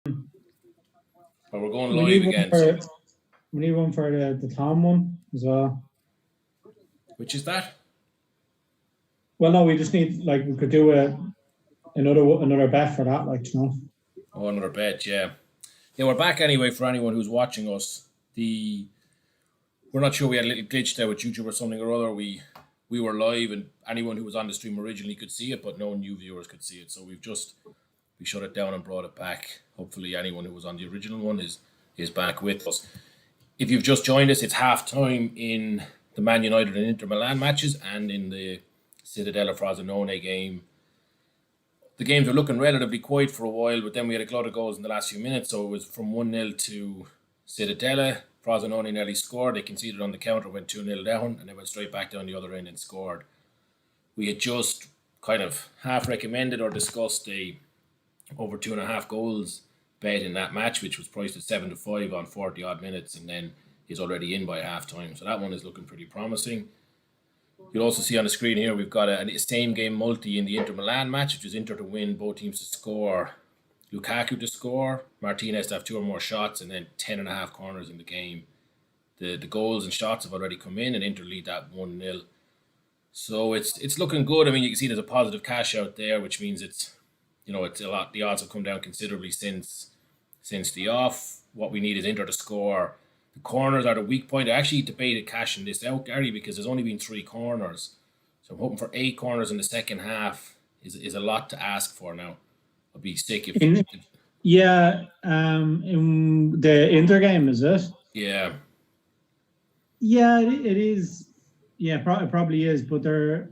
But we're going We live need one again. for So, the Tom one as well. which is that? Well, no, we just need we could do another bet for that, Oh, another bet. Yeah, yeah. We're back anyway. For anyone who's watching us, we're not sure, we had a little glitch there with YouTube or something or other. We were live, and anyone who was on the stream originally could see it, but no new viewers could see it. So we shut it down and brought it back. Hopefully, anyone who was on the original one is back with us. If you've just joined us, it's half time in the Man United and Inter Milan matches and in the Cittadella Frosinone game. The games were looking relatively quiet for a while, but then we had a lot of goals in the last few minutes. So it was from 1-0 to Cittadella. Frosinone nearly scored. They conceded on the counter, went 2-0 down, and they went straight back down the other end and scored. We had just kind of half recommended or discussed a over 2.5 goals bet in that match, which was priced at 7-5 on 40 odd minutes, and then he's already in by half time. So that one is looking pretty promising. You'll also see on the screen here we've got a same game multi in the Inter Milan match, which is Inter to win, both teams to score, Lukaku to score, Martinez to have 2 or more shots, and then 10.5 corners in the game. The goals and shots have already come in, and Inter lead that 1-0. So it's looking good. I mean, you can see there's a positive cash out there, which means it's a lot. The odds have come down considerably since the off. What we need is Inter to score. The corners are the weak point. I actually debated cashing this out, Gary, because there's only been 3 corners. So I'm hoping for 8 corners in the second half is a lot to ask for now. I'll be sick if in the Inter game, is it? Yeah. Yeah, it is. Yeah, it probably is. But there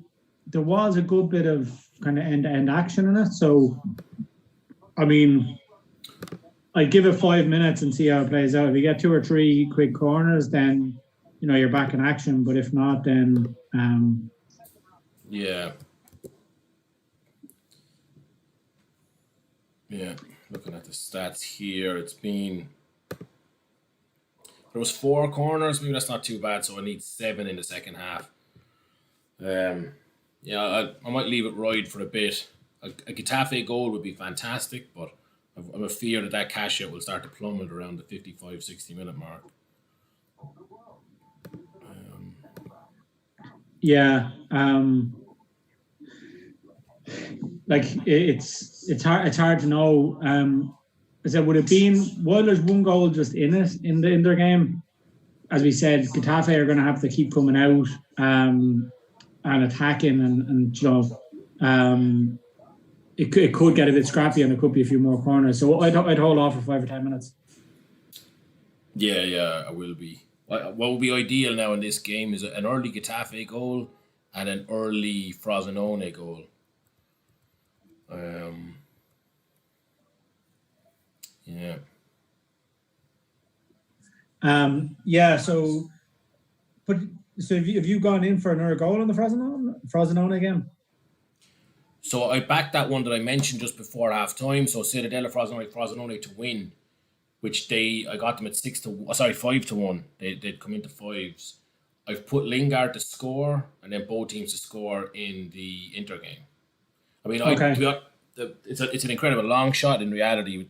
was a good bit of kind of end-to-end action in it. So, I mean, I'd give it 5 minutes and see how it plays out. If you get 2 or 3 quick corners, then you're back in action. But if not, then yeah. Looking at the stats here, there was 4 corners. Maybe that's not too bad. So I need 7 in the second half. I might leave it ride for a bit. A Getafe goal would be fantastic, but I'm a fear that cash out will start to plummet around the 55-60 minute mark. It's hard to know. I said, would it been while there's 1 goal just in their game? As we said, Getafe are going to have to keep coming out and attacking, and it could get a bit scrappy, and there could be a few more corners. So I'd hold off for 5 or 10 minutes. Yeah, I will be. What will be ideal now in this game is an early Getafe goal and an early Frosinone goal. So have you gone in for another goal in the Frosinone game? So I backed that one that I mentioned just before half time. So Cittadella Frosinone to win, which I got them at 5-1. They'd come into 5s. I've put Lingard to score and then both teams to score in the Inter game. I mean, okay. It's an incredible long shot in reality,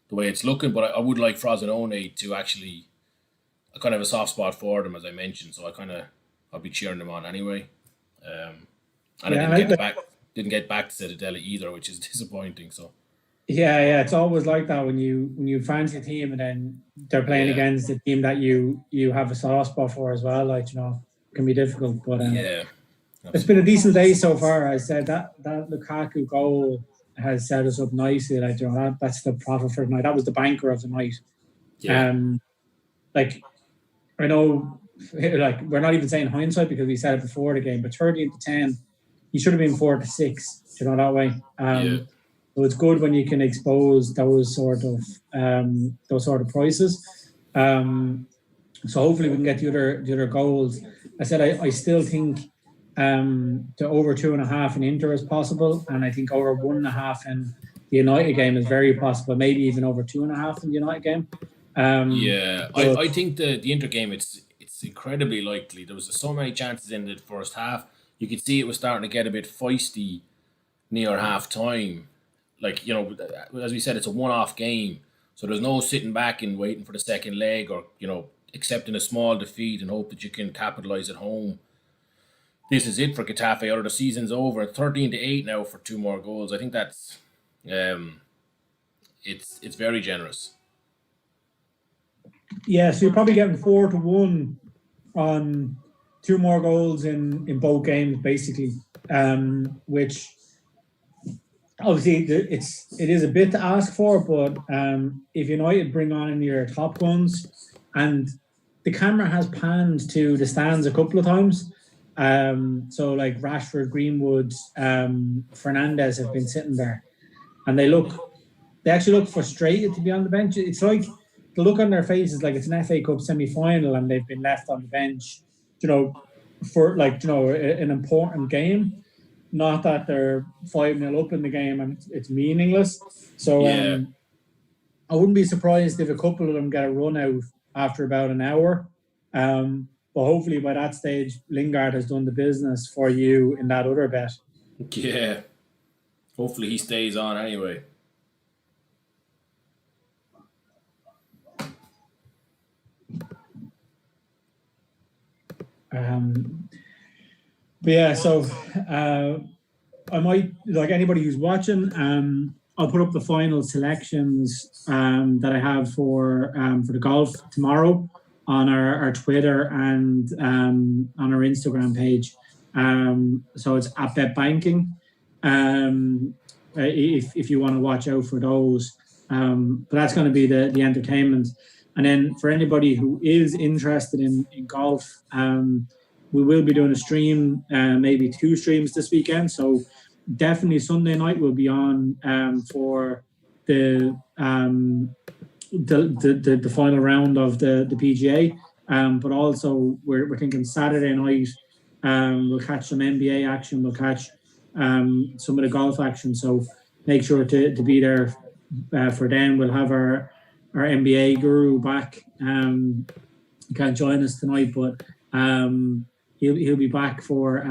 the way it's looking, but I would like Frosinone to actually. I kind of have a soft spot for them, as I mentioned, so I'll be cheering them on anyway. I didn't get back to Cittadella either, which is disappointing. So. Yeah, it's always like that when you fancy a team and then they're playing against a team that you have a soft spot for as well. It can be difficult, but it's been a decent day so far. I said that Lukaku goal has set us up nicely. That's the profit for tonight. That was the banker of the night. Yeah. I know, we're not even saying hindsight because we said it before the game, but 30-10, he should have been 4-6. That way. So it's good when you can expose those sort of prices. So hopefully we can get the other goals. I said I still think to over 2.5 in Inter is possible, and I think over 1.5 in the United game is very possible. Maybe even over 2.5 in the United game. I think the Inter game it's incredibly likely. There was so many chances in the first half. You could see it was starting to get a bit feisty near half time. As we said, it's a one-off game. So there's no sitting back and waiting for the second leg, or accepting a small defeat and hope that you can capitalise at home. This is it for Getafe. Or the season's over. 13-8 now for 2 more goals. I think that's it's very generous. Yeah, so you're probably getting 4-1 on 2 more goals in both games, basically. Which obviously it is a bit to ask for, but if United bring on in your top guns, and the camera has panned to the stands a couple of times, so like Rashford, Greenwood, Fernandez have been sitting there, and they actually look frustrated to be on the bench. It's like the look on their faces like it's an FA Cup semi-final and they've been left on the bench, for an important game. Not that they're 5-0 up in the game and it's meaningless. So I wouldn't be surprised if a couple of them get a run out after about an hour. But hopefully by that stage, Lingard has done the business for you in that other bet. Yeah. Hopefully he stays on anyway. But yeah, so I might, like anybody who's watching, I'll put up the final selections that I have for the golf tomorrow on our Twitter and on our Instagram page. So it's at Bet Banking. If you want to watch out for those, but that's going to be the entertainment. And then for anybody who is interested in golf, we will be doing a stream, maybe 2 streams this weekend. So definitely Sunday night we'll be on for the final round of the PGA. But also we're thinking Saturday night we'll catch some NBA action. We'll catch some of the golf action. So make sure to be there for then. We'll have our NBA guru back. He can't join us tonight, but he'll be back for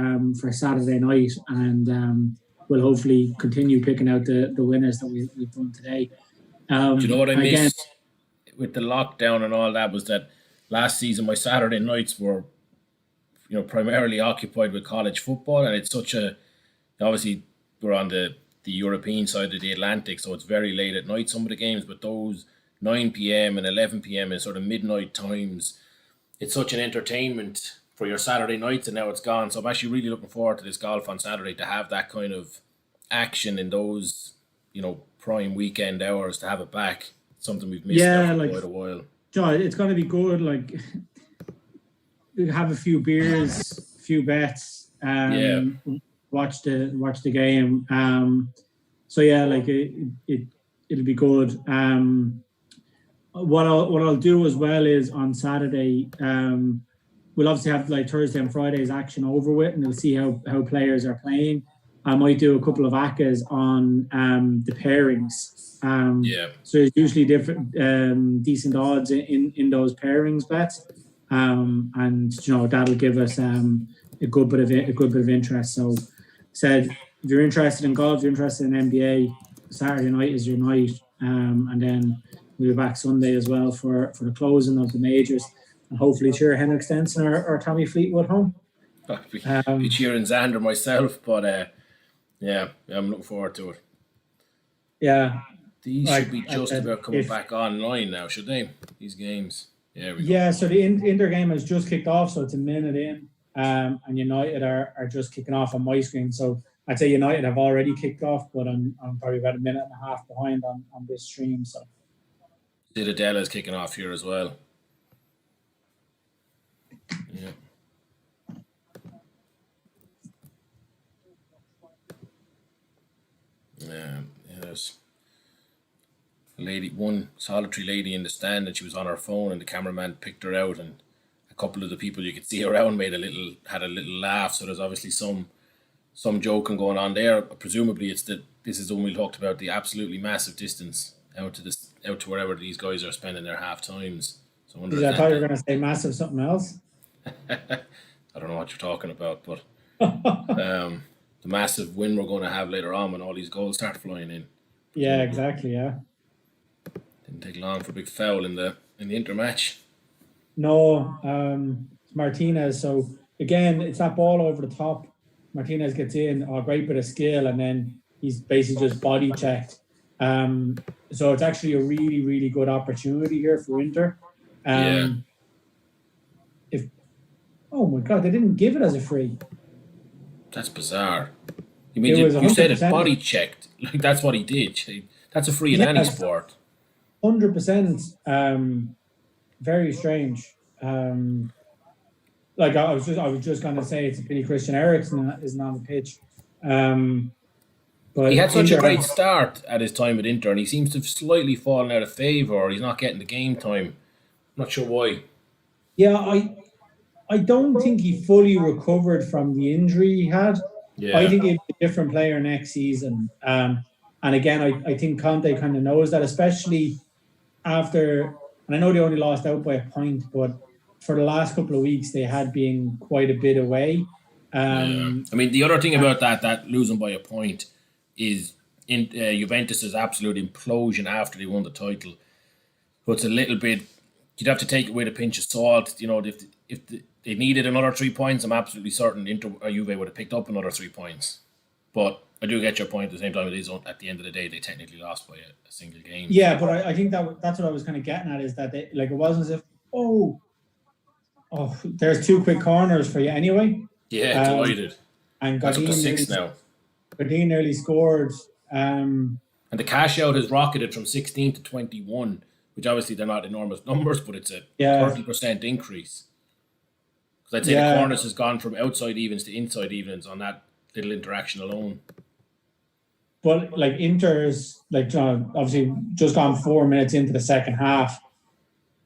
Saturday night, and we'll hopefully continue picking out the winners that we've done today. Do you know what I missed with the lockdown and all that was that last season my Saturday nights were primarily occupied with college football, and it's obviously we're on the European side of the Atlantic, so it's very late at night some of the games, but those 9 p.m. and 11 p.m. is sort of midnight times. It's such an entertainment for your Saturday nights, and now it's gone. So I'm actually really looking forward to this golf on Saturday, to have that kind of action in those, prime weekend hours, to have it back. Something we've missed for quite a while. John, it's going to be good. Like, we have a few beers, a few bets, watch the game. So yeah, like it'll be good. What I'll do as well is on Saturday, we'll obviously have like Thursday and Friday's action over with, and we'll see how players are playing. I might do a couple of ACCAs on the pairings. So there's usually different decent odds in those pairings bets, and that'll give us a good bit of interest. So said, if you're interested in golf, you're interested in NBA, Saturday night is your night, and then we'll be back Sunday as well for the closing of the majors, and hopefully cheer Henrik Stenson or Tommy Fleetwood home. I'll be cheering Xander myself, but I'm looking forward to it. Yeah. These should be just about coming back online now, should they? These games. Yeah, so the Inter game has just kicked off, so it's a minute in, and United are just kicking off on my screen. So I'd say United have already kicked off, but I'm probably about a minute and a half behind on this stream. So Cittadella is kicking off here as well. Yeah. There's one solitary lady in the stand, and she was on her phone, and the cameraman picked her out, and a couple of the people you could see around had a little laugh. So there's obviously some joking going on there. Presumably this is when we talked about the absolutely massive distance out to wherever these guys are spending their half times. So I thought you were going to say massive something else. I don't know what you're talking about, but the massive win we're going to have later on when all these goals start flying in. Yeah, exactly. Yeah. Didn't take long for a big foul in the Inter match. No, Martinez. So again, it's that ball over the top. Martinez gets in, a great bit of skill, and then he's basically just body checked. So it's actually a really, really good opportunity here for Inter. If oh my god, they didn't give it as a free. That's bizarre. You mean you said it body checked? Like that's what he did. That's a free in any sport. 100%. Very strange. Like I was just going to say, it's a pity Christian Eriksen isn't on the pitch. But he had such a great start at his time at Inter, and he seems to have slightly fallen out of favour, or he's not getting the game time. I'm not sure why. Yeah, I don't think he fully recovered from the injury he had. Yeah. I think he'll be a different player next season. And again, I think Conte kind of knows that, especially after, and I know they only lost out by a point, but for the last couple of weeks, they had been quite a bit away. I mean, the other thing about that losing by a point is in Juventus's absolute implosion after they won the title. So it's a little bit, you'd have to take it with a pinch of salt. You know, if they needed another 3 points, I'm absolutely certain Inter or Juve would have picked up another 3 points. But I do get your point. At the same time, it is at the end of the day, they technically lost by a single game. Yeah, but I think that's what I was kind of getting at, is that it wasn't as if there's 2 quick corners for you anyway. Yeah, delighted. And that's up to 6 now. Godin nearly scored. And the cash out has rocketed from 16 to 21, which obviously they're not enormous numbers, but it's a 30% increase. Because I'd say the corners has gone from outside evens to inside evens on that little interaction alone. But like Inter's, like obviously just gone 4 minutes into the second half,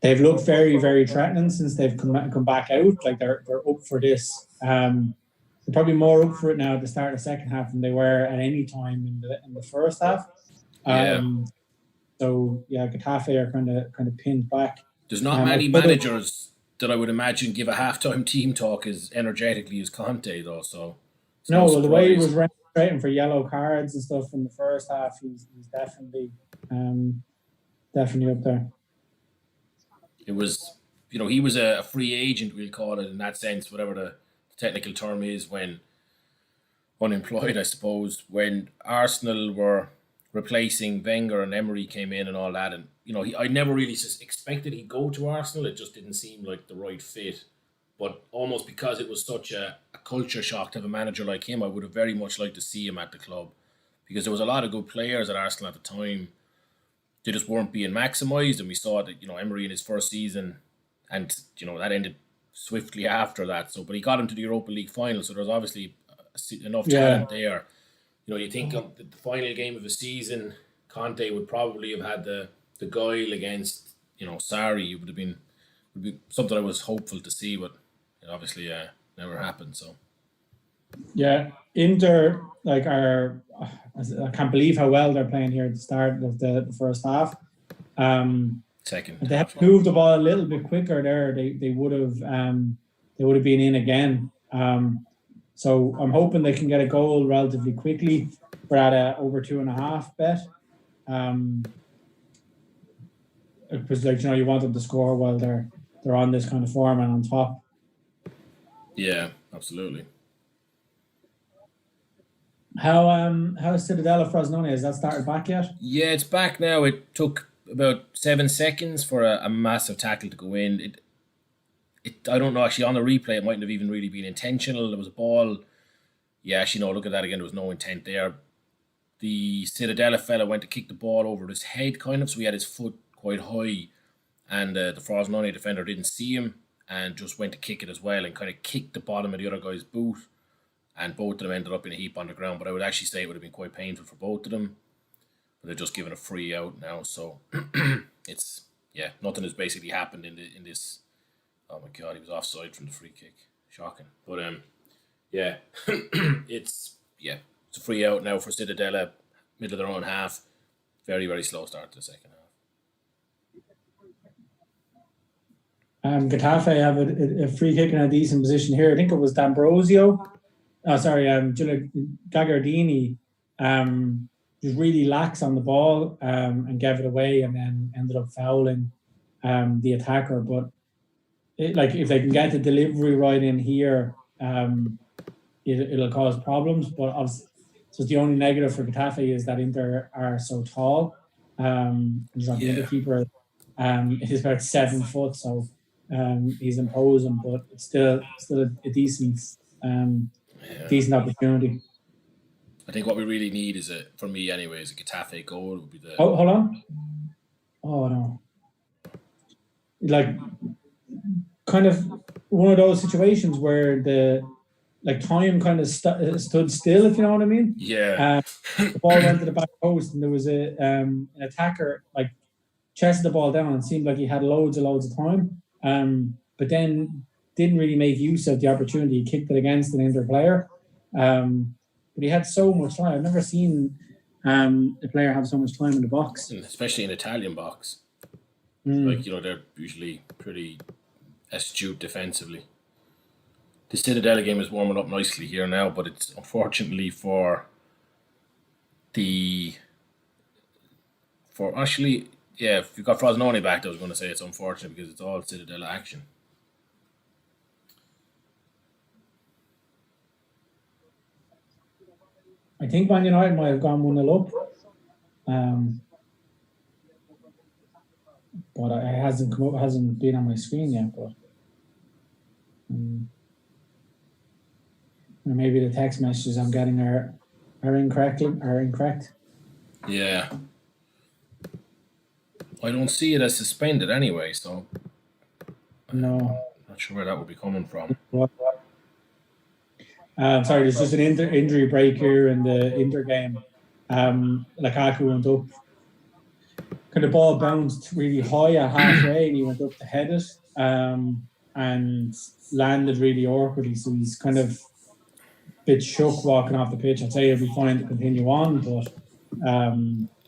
they've looked very, very threatening since they've come back out. Like they're up for this. They're probably more up for it now at the start of the second half than they were at any time in the first half. So yeah, Getafe are kind of pinned back. There's not many managers that I would imagine give a halftime team talk as energetically as Conte, though. So no, well, the way he was waiting for yellow cards and stuff in the first half, he's definitely up there. It was, he was a free agent, we'll call it in that sense, whatever the technical term is, when unemployed, I suppose, when Arsenal were replacing Wenger and Emery came in and all that. And, I never really expected he'd go to Arsenal. It just didn't seem like the right fit. But almost because it was such a culture shock to have a manager like him, I would have very much liked to see him at the club, because there was a lot of good players at Arsenal at the time. They just weren't being maximised, and we saw that, Emery in his first season, and, that ended swiftly after that. So, but he got him to the Europa League final, so there's obviously enough talent there. You think of the final game of the season, Conte would probably have had the guile against, Sarri. It would be something I was hopeful to see, but it obviously never happened. So, yeah, Inter I can't believe how well they're playing here at the start of the first half. Second, if they had moved the ball a little bit quicker there, they would have been in again. So I'm hoping they can get a goal relatively quickly. We're at a over 2.5 bet. Because you want them to score while they're on this kind of form and on top. Yeah, absolutely. How's Cittadella Frosinone? Has that started back yet? Yeah, it's back now. It took about 7 seconds for a massive tackle to go in. I don't know, actually on the replay it mightn't have even really been intentional. There was a ball. Yeah, actually no, look at that again, there was no intent there. The Cittadella fella went to kick the ball over his head kind of, so he had his foot quite high, and the Frosinone defender didn't see him and just went to kick it as well and kind of kicked the bottom of the other guy's boot, and both of them ended up in a heap on the ground. But I would actually say it would have been quite painful for both of them, but they're just given a free out now, so it's nothing has basically happened in this. Oh my god, he was offside from the free kick. Shocking. But it's a free out now for Cittadella, middle of their own half. Very, very slow start to the second half. Getafe have a free kick in a decent position here. I think it was D'Ambrosio. Giulio Gagliardini just really lax on the ball and gave it away, and then ended up fouling the attacker. But if they can get the delivery right in here, it'll cause problems. But obviously, so the only negative for Getafe is that Inter are so tall. He's not the Inter keeper. He's about 7 foot, so he's imposing, but it's still a decent opportunity. I think what we really need is for me anyway, is a Getafe goal would be the. Oh, hold on. Oh no. Like, kind of one of those situations where the time kind of stood still, if you know what I mean. Yeah. The ball went to the back post, and there was an attacker chested the ball down, and seemed like he had loads of time. But then didn't really make use of the opportunity. He kicked it against an Inter player. But he had so much time. I've never seen a player have so much time in the box, especially in Italian box. They're usually pretty astute defensively. The Cittadella game is warming up nicely here now, but it's unfortunately for actually, if you've got Frosinone back, I was going to say it's unfortunate because it's all Cittadella action. I think Man United might have gone 1-0 up. But it hasn't been on my screen yet. But maybe the text messages I'm getting are incorrect. Yeah. I don't see it as suspended anyway, so no. Not sure where that would be coming from. Sorry, there's just an injury break here in the Inter game. Lukaku went up. The ball bounced really high at halfway, and he went up to head it, and landed really awkwardly. So he's kind of a bit shook walking off the pitch. I'd say he'll be fine to continue on, but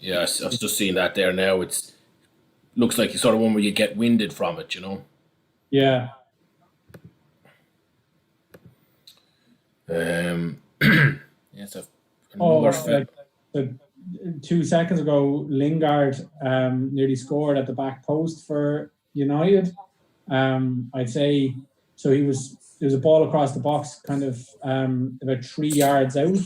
yeah, I've just seen that there now. It looks like it's sort of one where you get winded from it, Yeah. Yes. Another 2 seconds ago, Lingard nearly scored at the back post for United. I'd say so. There was a ball across the box, kind of about 3 yards out,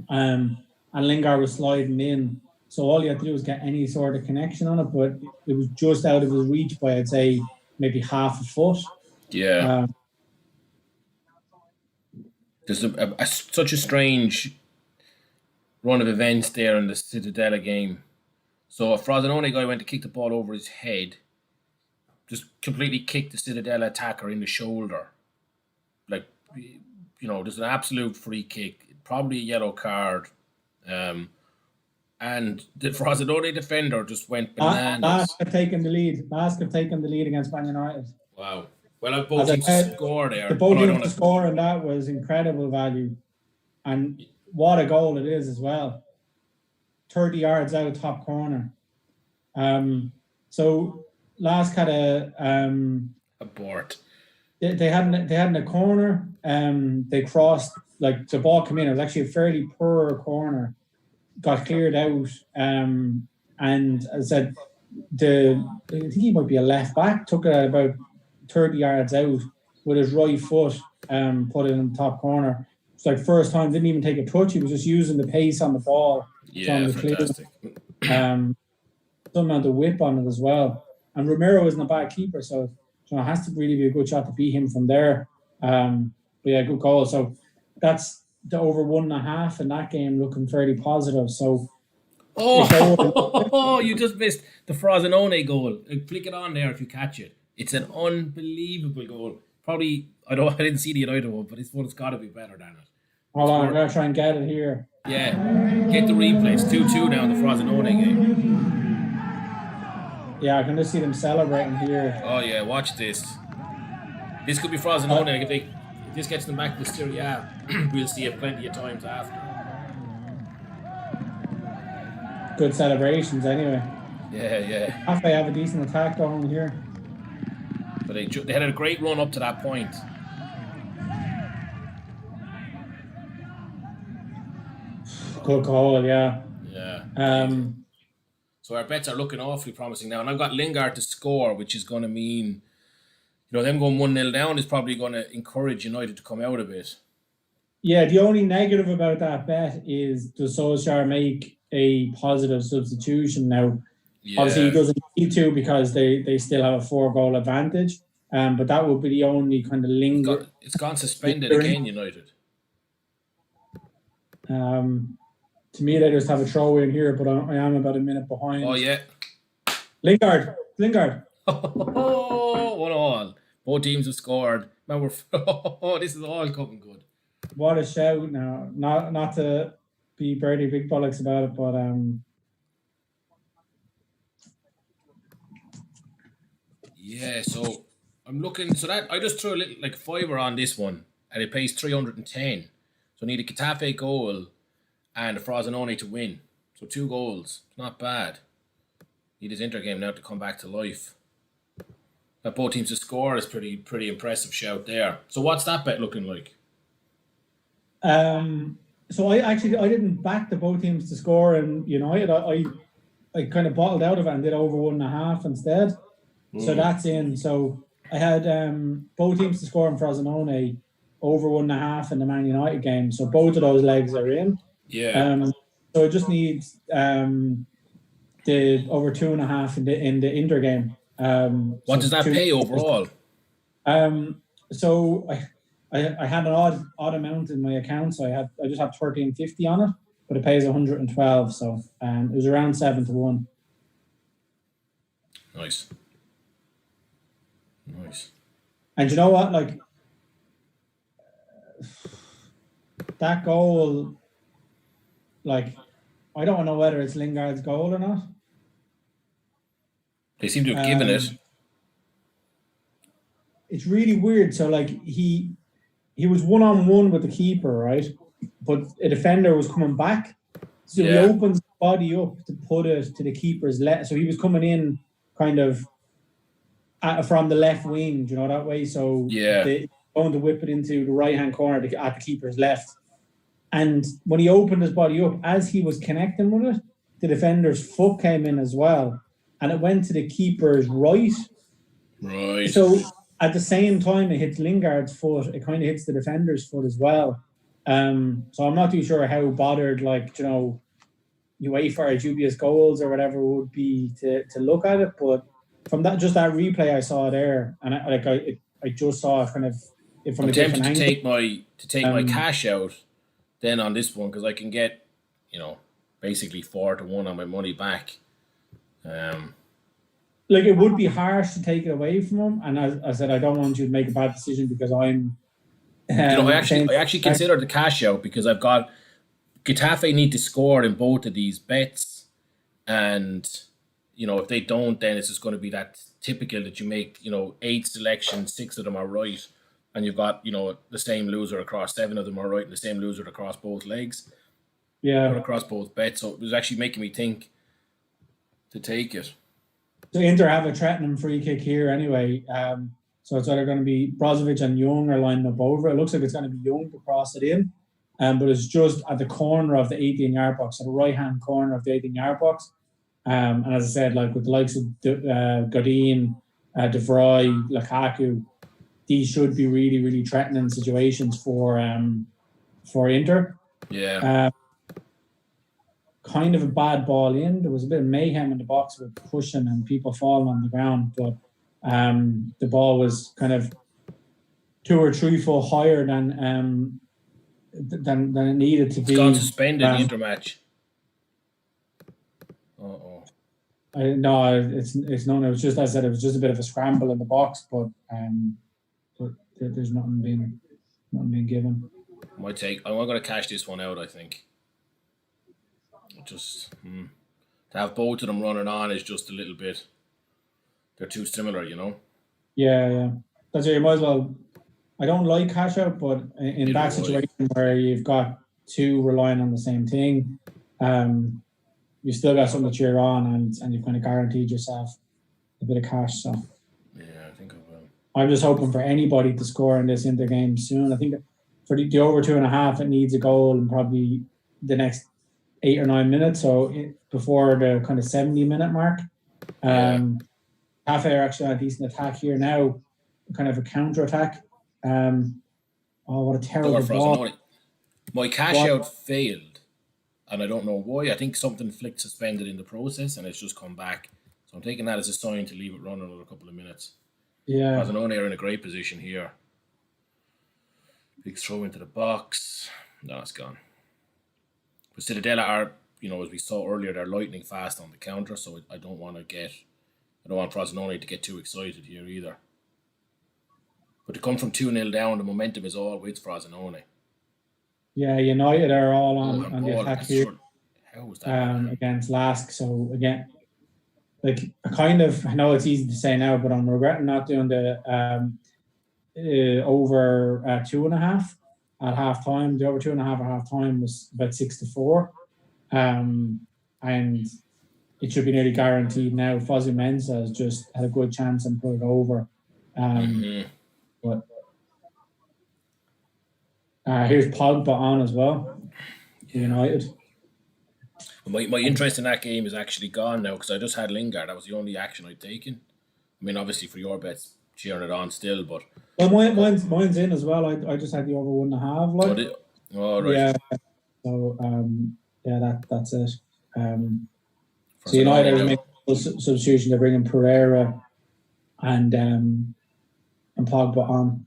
and Lingard was sliding in. So all you had to do was get any sort of connection on it, but it was just out of his reach by, I'd say, maybe half a foot. Yeah. There's such a strange run of events there in the Cittadella game. So a Frosinone guy went to kick the ball over his head, just completely kicked the Cittadella attacker in the shoulder. There's an absolute free kick, probably a yellow card. And the Frosinone defender just went bananas. LASK have taken the lead. LASK have taken the lead against Man United. Wow. Well, both teams scored there. The both teams to score, and that was incredible value. And what a goal it is as well. 30 yards out, top corner. So LASK had a board. They had a corner. They crossed, the ball came in. It was actually a fairly poor corner. Got cleared out. And as I said, I think he might be a left back. Took it at about 30 yards out with his right foot. Put it in the top corner. It's first time, didn't even take a touch. He was just using the pace on the ball. Yeah, fantastic. Some amount of whip on it as well. And Romero isn't a bad keeper, so it has to really be a good shot to beat him from there. But yeah, good goal. So that's the over 1.5 in that game, looking fairly positive. So you just missed the Frosinone goal. Flick it on there if you catch it. It's an unbelievable goal. Probably, I didn't see the United one, but it's got to be better than it. Hold on, I'm going to try and get it here. Yeah, get the replay. It's 2-2 now in the Frosinone game. Yeah, I can just see them celebrating here. Oh yeah, watch this. This could be Frosinone. If this gets them back to the Serie A, we'll see it plenty of times after. Good celebrations anyway. Yeah. Getafe have a decent attack going here. But they had a great run up to that point. Good goal, yeah. So our bets are looking awfully promising now. And I've got Lingard to score, which is going to mean, them going 1-0 down is probably going to encourage United to come out a bit. Yeah, the only negative about that bet is does Solskjaer make a positive substitution now? Yeah. Obviously, he doesn't need to because they still have a 4-goal advantage. But that would be the only kind of linger. It's gone suspended again, United. To me, they just have a throw in here, but I am about a minute behind. Oh, yeah. Lingard. Oh, 1-1. Both teams have scored. Man, this is all coming good. What a shout now. Not to be Birdie big bollocks about it, but yeah, so I'm looking, so that I just threw a little like fiver on this one and it pays 310. So I need a Getafe goal and a Frosinone to win. So 2 goals. Not bad. Need his Inter game now to come back to life. That both teams to score is pretty impressive shout there. So what's that bet looking like? So I didn't back the both teams to score and United. I kind of bottled out of it and did over 1.5 instead. So that's in. So I had both teams to score in Frosinone, over 1.5 in the Man United game. So both of those legs are in. Yeah. So it just needs the over 2.5 in the Inter game. What does that pay overall? So I had an odd amount in my account, so I just have 13.50 on it, but it pays 112. So it was around 7-1. Nice. And you know what? Like that goal, like I don't know whether it's Lingard's goal or not. They seem to have given it. It's really weird. So like he was 1-on-1 with the keeper, right? But a defender was coming back. So he opens the body up to put it to the keeper's left. So he was coming in kind of from the left wing, do you know that way? So they going to whip it into the right-hand corner at the keeper's left. And when he opened his body up, as he was connecting with it, the defender's foot came in as well. And it went to the keeper's right. Right. So at the same time it hits Lingard's foot, it kind of hits the defender's foot as well. So I'm not too sure how bothered, UEFA or dubious goals or whatever would be to look at it. But from that replay I saw there, and I just saw it kind of from I'm a different tempted angle. to take my cash out then on this one because I can get basically 4-1 on my money back. It would be harsh to take it away from him, and as I said, I don't want you to make a bad decision because I'm. I actually considered the cash out because I've got Getafe need to score in both of these bets, and if they don't, then it's just going to be that typical that you make 8 selections, 6 of them are right, and you've got the same loser across 7 of them are right, and the same loser across both legs. Yeah, across both bets, so it was actually making me think to take it. So Inter have a threatening free kick here anyway. So it's either going to be Brozovic and Young are lining up over. It looks like it's going to be Young to cross it in. But it's just at the corner of the 18-yard box, at the right-hand corner of the 18-yard box. And as I said, with the likes of Godin, De Vrij, Lukaku, these should be really, really threatening situations for Inter. Yeah. Kind of a bad ball in. There was a bit of mayhem in the box with pushing and people falling on the ground, but the ball was kind of 2 or 3 foot higher than it needed to be. It's gone suspended the Inter match. No, it's not. It was just, as I said, it was just a bit of a scramble in the box, but there's nothing being given. I'm going to cash this one out, I think. Just to have both of them running on is just a little bit. They're too similar, Yeah. That's it. You might as well. I don't like cash out, but in that situation where you've got 2 relying on the same thing, you still got something to cheer on, and you've kind of guaranteed yourself a bit of cash. So yeah, I think I will. I'm just hoping for anybody to score in this Inter game soon. I think for the over 2.5, it needs a goal, and probably the next 8 or 9 minutes, so before the kind of 70-minute mark. Getafe are actually on a decent attack here now, kind of a counter attack. What a terrible ball! My cash out failed, and I don't know why. I think something flicked suspended in the process, and it's just come back. So I'm taking that as a sign to leave it run another couple of minutes. Yeah, Frosinone are in a great position here. Big throw into the box. No, it's gone. But Cittadella are, as we saw earlier, they're lightning fast on the counter, so I don't want Frosinone to get too excited here either. But to come from 2-0 down, the momentum is all with Frosinone. Yeah, United are all on the attack here. How was that? Against LASK. So again, I know it's easy to say now, but I'm regretting not doing the over 2.5 at half time. The over 2.5 at half time was about 6-4. And it should be nearly guaranteed now. Fozzie Mensah has just had a good chance and put it over. But here's Pogba on as well. United. My interest in that game is actually gone now because I just had Lingard. That was the only action I'd taken. I mean, obviously for your bets, cheering it on still, but mine's in as well. I just had the over 1.5. Right. Yeah. So that's it. So United make a substitution. They're bringing Pereira and Pogba on.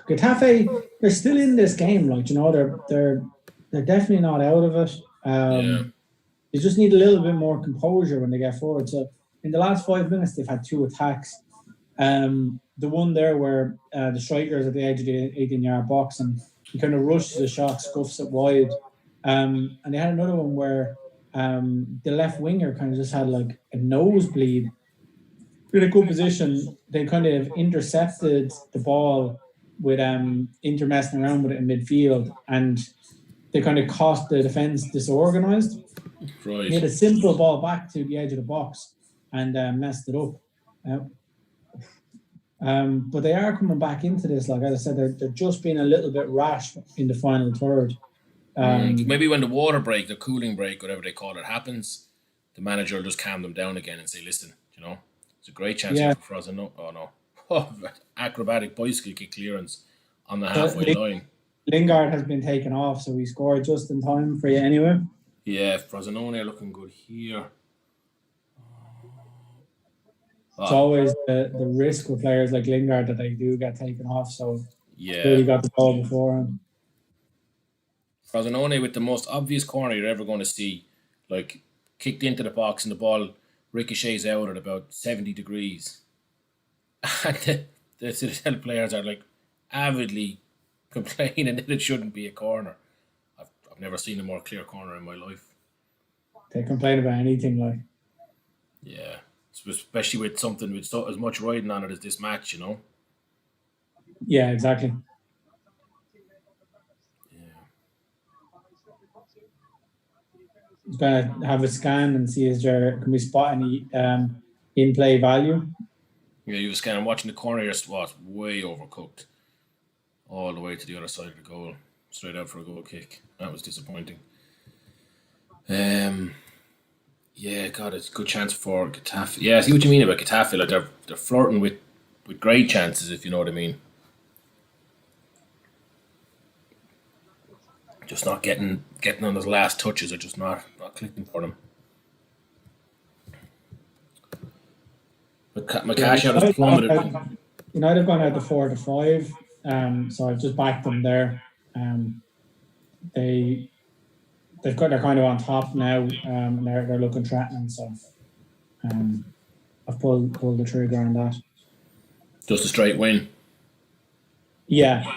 Getafe, they're still in this game. They're definitely not out of it. They just need a little bit more composure when they get forward. So in the last 5 minutes, they've had 2 attacks. The one there where the striker is at the edge of the 18-yard box and he kind of rushes the shot, scuffs it wide. And they had another one where the left winger kind of just had like a nosebleed. In a good position, they kind of intercepted the ball with Inter messing around with it in midfield, and they kind of caught the defence disorganised. Right. He had a simple ball back to the edge of the box and messed it up. But they are coming back into this. Like I said, they're just being a little bit rash in the final third. Maybe when the water break, the cooling break, whatever they call it, happens, the manager will just calm them down again and say, listen, it's a great chance here for Frosinone. Oh, no. Acrobatic bicycle kick clearance on the halfway line. Lingard has been taken off, so he scored just in time for you anyway. Yeah, Frosinone are looking good here. It's always the risk with players like Lingard that they do get taken off, so he got the ball beforehand. Frosinone with the most obvious corner you're ever going to see, like kicked into the box and the ball ricochets out at about 70 degrees. And the Cittadella players are like avidly complaining that it shouldn't be a corner. I've never seen a more clear corner in my life. They complain about anything, like. Yeah, especially with something with as much riding on it as this match, Yeah, exactly. He's going to have a scan and see can we spot any in-play value. Yeah, you was kind of watching the corner here, way overcooked. All the way to the other side of the goal. Straight out for a goal kick. That was disappointing. Yeah, God, it's a good chance for Getafe. Yeah, I see what you mean about Getafe. Like they're flirting with great chances, if you know what I mean. Just not getting on those last touches are just not clicking for them. But my cash out has plummeted. United have gone out to 4-5, so I've just backed them there. They're kind of on top now. They're looking threatening, so I've pulled the trigger on that. Just a straight win. Yeah.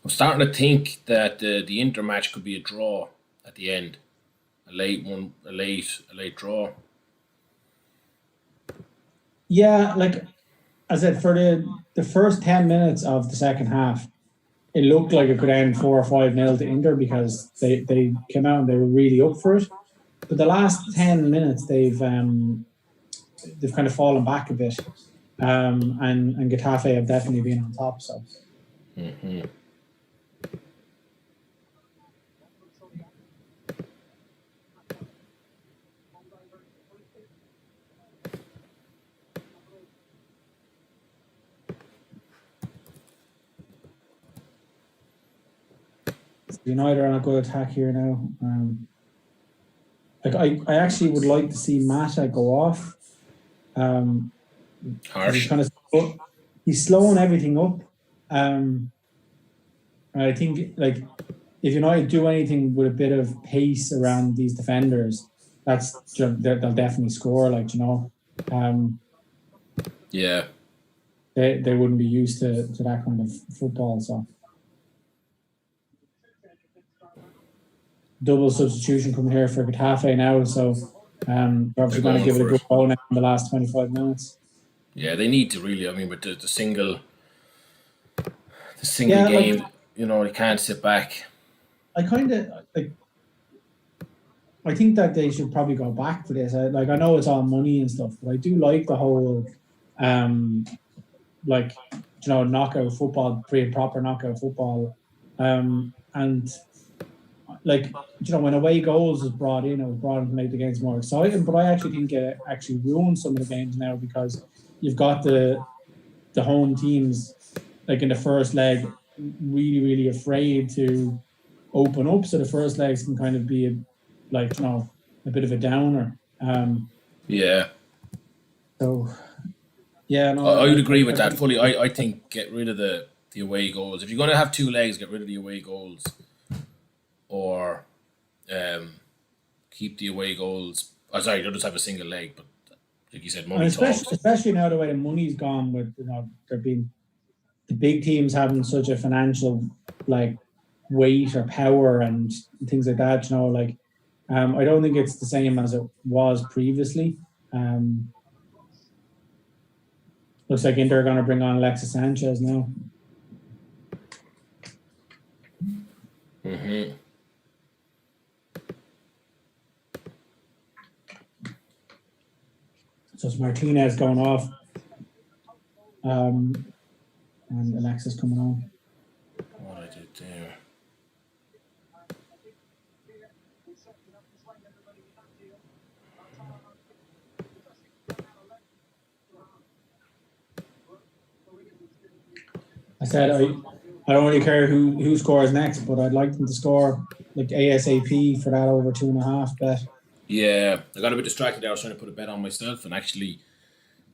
I'm starting to think that the Inter match could be a draw at the end. A late draw. Yeah, like I said, for the first 10 minutes of the second half, it looked like it could end 4 or 5-0 to Inter because they came out and they were really up for it. But the last 10 minutes, they've kind of fallen back a bit. and Getafe have definitely been on top. So. Mm-hmm. United are on a good attack here now. I actually would like to see Mata go off. Harsh. He's slowing everything up. I think like if United do anything with a bit of pace around these defenders, they'll definitely score. Like yeah, they wouldn't be used to that kind of football. So double substitution coming here for Getafe now. So they're obviously going to give it a good go now in the last 25 minutes. Yeah, they need to really. I mean, with the single game, like, they can't sit back. I kind of like. I think that they should probably go back to this. I know it's all money and stuff, but I do like the whole, knockout football, proper knockout football, and like when away goals is brought in, it was brought in to make the games more exciting. But I actually think it actually ruins some of the games now because you've got the home teams like in the first leg really, really afraid to open up, so the first legs can kind of be a bit of a downer. Yeah. So, yeah, no, I would agree with that fully. I think get rid of the away goals. If you're going to have two legs, get rid of the away goals, or keep the away goals. Sorry, you'll just have a single leg. But like you said, money talks. Especially now the way the money's gone, with there being the big teams having such a financial weight or power and things like that. I don't think it's the same as it was previously. Looks like Inter are going to bring on Alexis Sanchez now. Mm-hmm. So it's Martinez going off, and Alexis coming on. What I did there. I said I don't really care who scores next, but I'd like them to score like ASAP for that over 2.5 bet. Yeah, I got a bit distracted there. I was trying to put a bet on myself and actually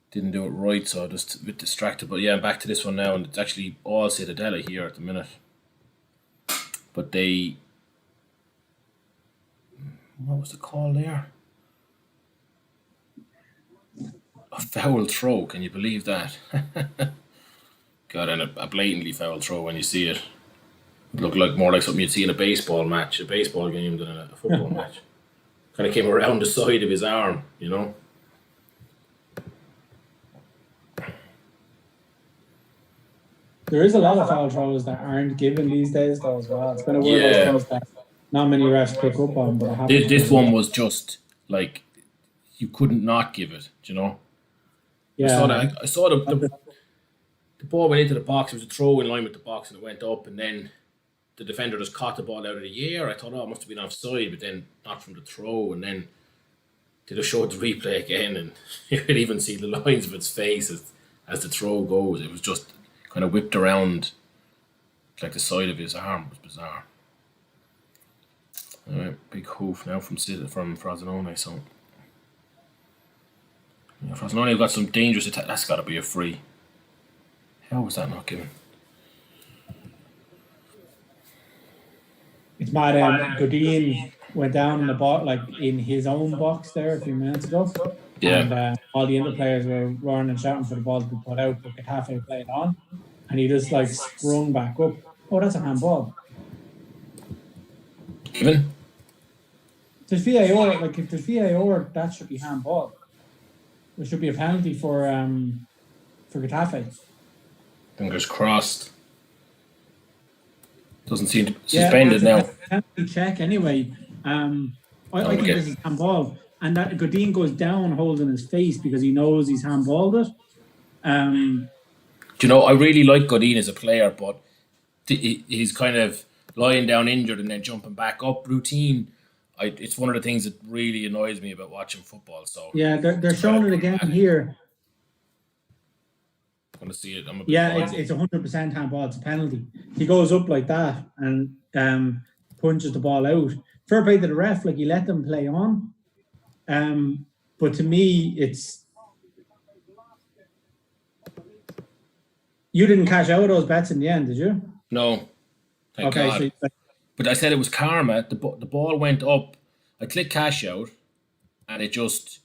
didn't do it right, so I was just a bit distracted. But yeah, I'm back to this one now, and it's actually all Cittadella here at the minute. But what was the call there? A foul throw, can you believe that? God, and a blatantly foul throw when you see it. It looked more like something you'd see in a baseball game than a football match. Kind of came around the side of his arm, There is a lot of foul throws that aren't given these days, though, as well. It's been a one of those things that not many refs pick up on, but this one was just like you couldn't not give it, Yeah. I saw the ball went into the box. It was a throw in line with the box, and it went up, and then the defender just caught the ball out of the air. I thought, it must have been offside, but then not from the throw, and then they just showed the replay again, and you could even see the lines of its face as the throw goes. It was just kind of whipped around like the side of his arm. It was bizarre. All right, big hoof now from Frosinone. So yeah, Frosinone have got some dangerous attack. That's got to be a free. How was that not given? It's mad. Godin went down in the box, in his own box there a few minutes ago. Yeah. And all the Inter players were roaring and shouting for the ball to be put out, but Getafe played on, and he just sprung back up. Oh, that's a handball. Given? There's VAR. If there's VAR, that should be handball. There should be a penalty for Getafe. Fingers crossed. Doesn't seem to be suspended now. Penalty check anyway. I think this is handball, and that Godin goes down holding his face because he knows he's handballed it. Do you know, I really like Godin as a player, but he's kind of lying down injured and then jumping back up routine. It's one of the things that really annoys me about watching football. So Yeah, they're try to showing it put him again back. here. I'm going to see it. I'm a bit Yeah, blind. it's 100% handball. It's a penalty. He goes up like that and punches the ball out. Fair play to the ref, like he let them play on. But to me, it's you didn't cash out those bets in the end, did you? No, thank Okay, God. so But I said it was karma. The ball went up. I clicked cash out, and it just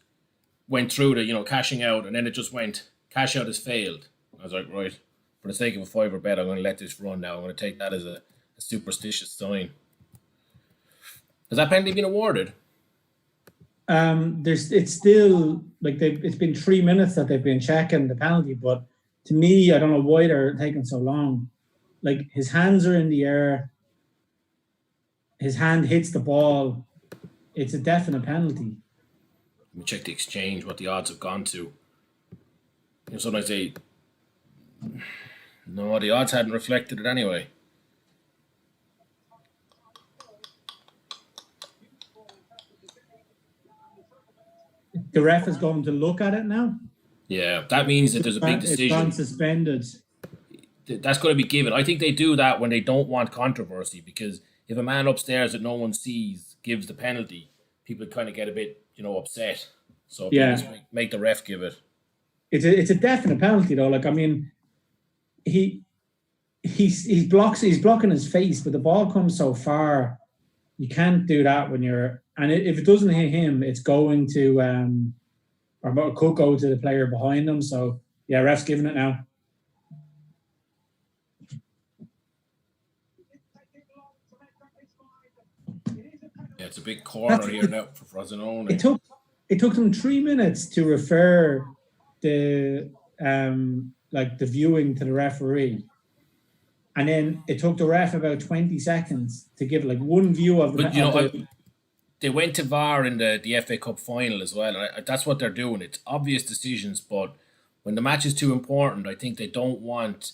went through the cashing out, and then it just went cash out has failed. I was like, right, for the sake of a fiver bet, I'm going to let this run now. I'm going to take that as a superstitious sign. Has that penalty been awarded? it's still like it's been 3 minutes that they've been checking the penalty, but to me, I don't know why they're taking so long. Like his hands are in the air, his hand hits the ball. It's a definite penalty. Let me check the exchange, what the odds have gone to. Sometimes they. No, the odds hadn't reflected it anyway. The ref is going to look at it now. Yeah, that means that there's a big decision. It's gone suspended. That's going to be given. I think they do that when they don't want controversy, because if a man upstairs that no one sees gives the penalty, people kind of get a bit, upset. So just make the ref give it. It's a definite penalty though. Like I mean, he's blocking his face, but the ball comes so far, you can't do that when you're. And if it doesn't hit him, it's going to or it could go to the player behind him. So yeah, ref's giving it now. Yeah, it's a big corner here now for Frosinone. It took them 3 minutes to refer the the viewing to the referee. And then it took the ref about 20 seconds to give like one view of the. But they went to VAR in the FA Cup final as well. And that's what they're doing. It's obvious decisions, but when the match is too important, I think they don't want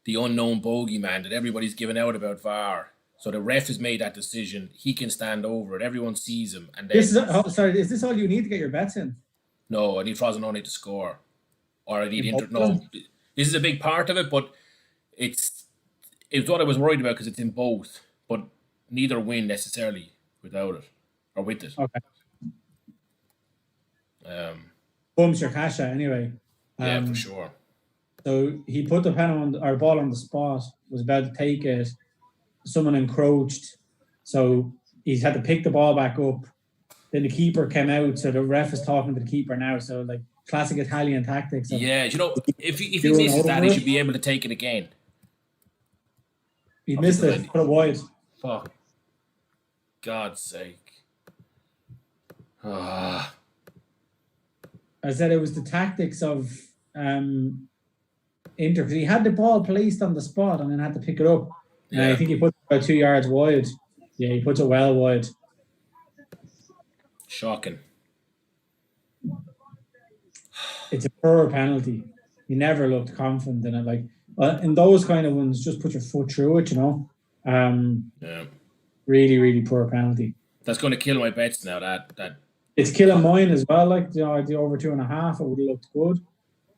the unknown bogeyman that everybody's given out about VAR. So the ref has made that decision. He can stand over it. Everyone sees him. And then, is this all you need to get your bets in? No, I need Frosinone to score, or I need Inter. No, this is a big part of it, but it's what I was worried about because it's in both, but neither win necessarily without it or with it. Okay. Bumps your cash out anyway. Yeah, for sure. So he put the ball on the spot. Was about to take it. Someone encroached, so he's had to pick the ball back up. Then the keeper came out, so the ref is talking to the keeper now. So like classic Italian tactics. Yeah, if he misses that, he should be able to take it again. He missed it. Put it wide. Fuck. God's sake. I said it was the tactics of Inter, because he had the ball placed on the spot and then had to pick it up. Yeah. I think he put it about 2 yards wide. Yeah, he puts it well wide. Shocking. It's a poor penalty. He never looked confident in it. Like in those kind of ones, just put your foot through it. Yeah. Really, really poor penalty. That's going to kill my bets now. That it's killing mine as well. Like the over 2.5, it would have looked good.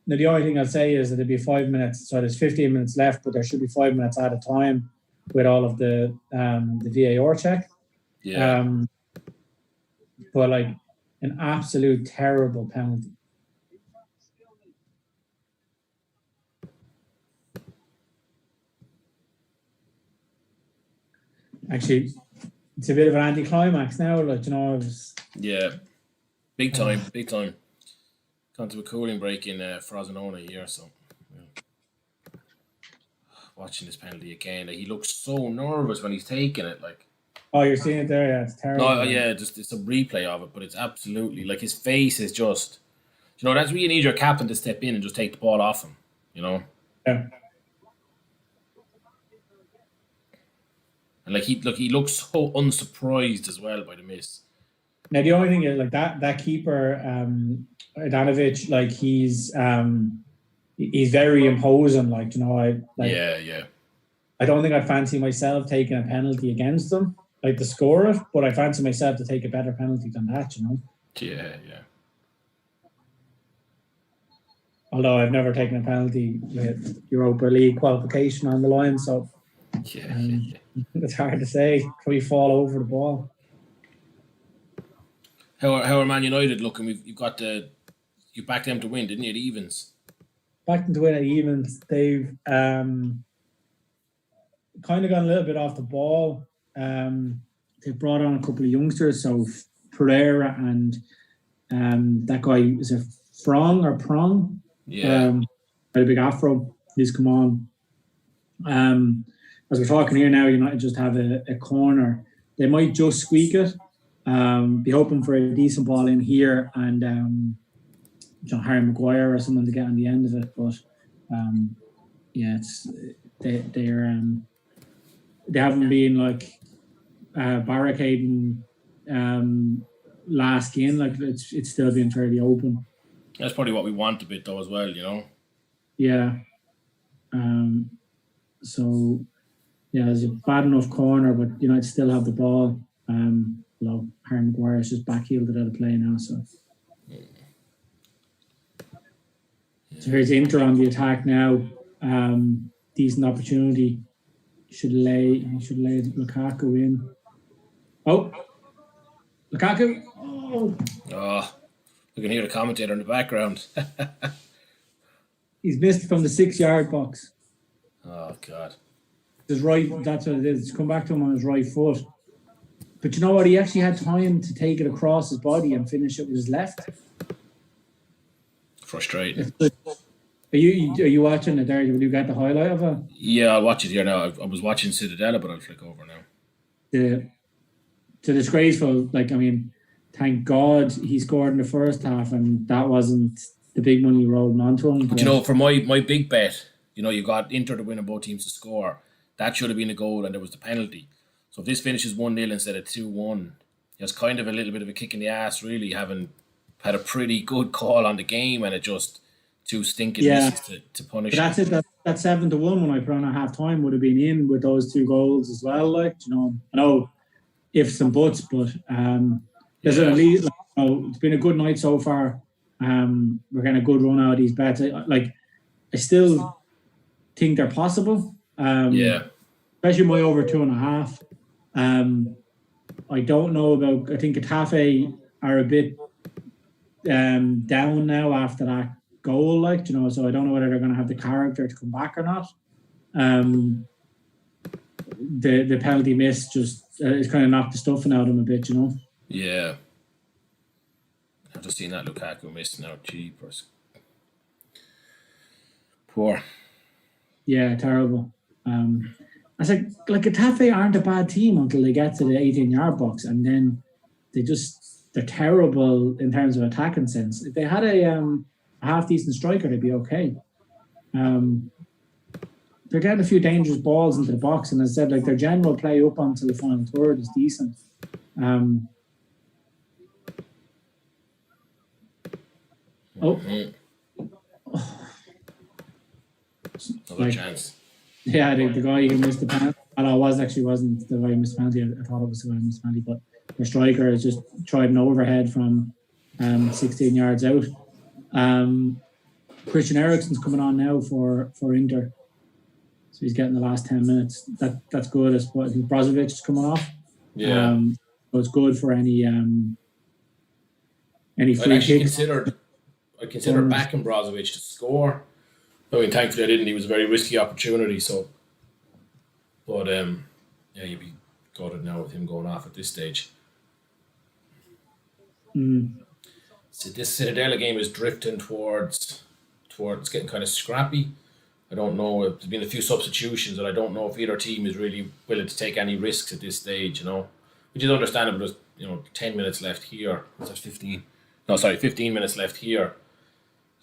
Now the only thing I'd say is that it'd be 5 minutes. So there's 15 minutes left, but there should be 5 minutes at a time with all of the VAR check. Yeah. But like an absolute terrible penalty. Actually, it's a bit of an anticlimax now. Like Yeah, big time. Gone to a cooling break in Frosinone here, so yeah. Watching this penalty again, he looks so nervous when he's taking it. Like, oh, you're seeing it there, yeah, it's terrible. No, yeah, just it's a replay of it, but it's absolutely like his face is just, that's where you need your captain to step in and just take the ball off him. Yeah. And he looks so unsurprised as well by the miss. Now the only thing is like that keeper Adanovic, like he's he's very imposing. Yeah. I don't think I'd fancy myself taking a penalty against him, like to score it, but I fancy myself to take a better penalty than that, Yeah. Although I've never taken a penalty with Europa League qualification on the line, so it's hard to say. Probably fall over the ball. How are Man United looking? You backed them to win, didn't you? The evens. Backed them to win at evens. They've kind of gone a little bit off the ball. They've brought on a couple of youngsters, so Pereira and that guy, is it Prong? Yeah. Had a big afro. He's come on. As we're talking here now, United just have a corner. They might just squeak it. Be hoping for a decent ball in here and Harry Maguire or someone to get on the end of it. But they haven't been like barricading LASK in. Like it's still been fairly open. That's probably what we want a bit though as well, Yeah. So yeah, it's a bad enough corner, but United still have the ball. Although Harry Maguire is just backheeled it out of play now. So here's Inter on the attack now. Decent opportunity. Should lay Lukaku in. Oh, Lukaku. Oh, we can hear the commentator in the background. He's missed from the 6-yard box. Oh God. His right. That's what it is. It's come back to him on his right foot. But you know what? He actually had time to take it across his body and finish it with his left. Frustrating. Are you watching it there? Will you get the highlight of it? Yeah, I'll watch it here now. I was watching Cittadella, but I'll flick over now. The disgraceful. Thank God he scored in the first half, and that wasn't the big money rolling onto him. But for my big bet, you got Inter to win and both teams to score. That should have been a goal, and there was the penalty. So if this finishes 1-0 instead of 2-1, it's kind of a little bit of a kick in the ass, really, having had a pretty good call on the game, and it just too stinking misses to punish. But that's it. That 7-1 when I put on at half time would have been in with those 2 goals as well. I know ifs and buts, but there's at least it's been a good night so far. We're getting a good run out of these bets. I still think they're possible. Especially my over 2.5. I don't know about. I think Getafe are a bit down now after that goal, so I don't know whether they're going to have the character to come back or not. The penalty miss just it's kind of knocked the stuffing out of them a bit, Yeah. I've just seen that Lukaku missing out. Jeepers. Poor. Yeah, terrible. I said, Getafe aren't a bad team until they get to the 18-yard box, and then they're terrible in terms of attacking sense. If they had a half-decent striker, they'd be okay. They're getting a few dangerous balls into the box, and as I said, their general play up onto the final third is decent. Another chance. Yeah, the guy who missed the penalty. Wasn't the guy who missed the penalty. I thought it was the guy who missed the penalty, but the striker has just tried an overhead from 16 yards out. Christian Eriksen's coming on now for Inter, so he's getting the last 10 minutes. That's good. I think Brozovic is coming off. Yeah. So it's good for any free kicks. I considered backing Brozovic to score. Thankfully I didn't. He was a very risky opportunity. So, but you'd be gutted now with him going off at this stage. So this Cittadella game is drifting towards getting kind of scrappy. I don't know. There's been a few substitutions, and I don't know if either team is really willing to take any risks at this stage. Which is understandable. There's 10 minutes left here. Was that 15? No, sorry, 15 minutes left here.